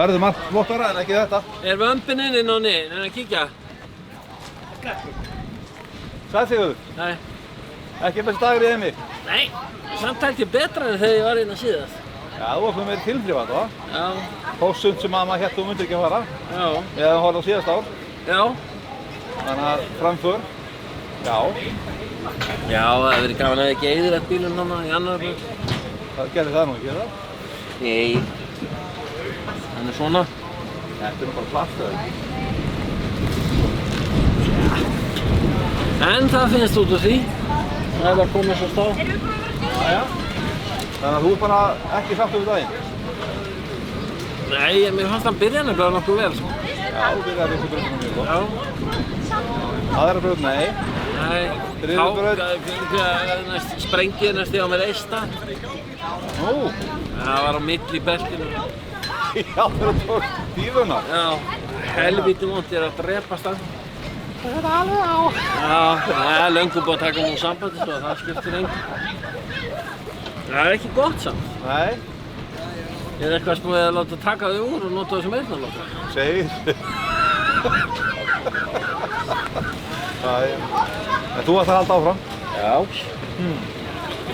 verður margt flottara en ekki þetta. vömbin inn á niður, en að kíkja? Sæl Sigurður. Nei. Ekki besti dagur í heimi. Nei, samt held ég betra en þegar ég var inn að síðast. Já, þú varst með meiri tilþrifað, va? Já. Hósund sem að maður hélt þú myndir ekki að fara. Já. Eða horfði á síðast ár. Já. Þannig að framför. Já. Já, það hefur verið gaman að ekki eyðilegt bílum núna í annar bíl. Það gerði það nú ekki, eða? Nei. Hann svona. Þetta nú bara plast, eða ekki? En það finnst út úr því. Það er bara komið svo stað. Jæja. Þannig að þú er bara ekki sáttur við daginn? Nei, mér fannst hann byrja nefnilega nokkuð vel, sko. Já, þú byrjaði fyrstu brautina mjög gott. Já. Aðra braut, nei. Nei. Þriðju braut. Sprengið næstu á mér eista. Nú. Það var á milli í beltinu. Já, þegar þú tókst dífuna. Já. Helvíti vont, ég er að drepast hann. Það er alveg á. Já, það er löngu búið að taka nú sambandi svo það skiptir engu. Það er ekki gott samt. Nei. Ég er eitthvað spúið að láta taka þau úr og nota þau sem eyrnalokka. Segir. En þú ætti að halda áfram. Já.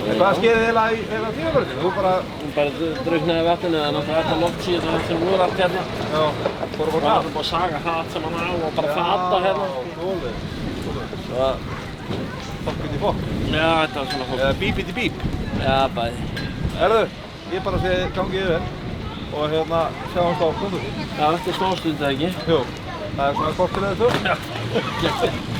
En hvað skeði eiginlega í tímabrautinu? Þú bara... Hún bara drukknaði í vatninu, það er náttúrulega alltaf loftsíðan sem voru allt hérna. Já, fóru bara Það var búið að saga hatt sem hann á og bara fata hérna. Svo að... Fokkið í fokk. Já, þetta var svona fólk. Eða bípið í bíp. Já, bæði. Herðu, ég bara sé gangið yfir og hérna sjáumst á stundu. Já, þetta er smástund, eða ekki? Jú, það er svona kortir eða þú. Já.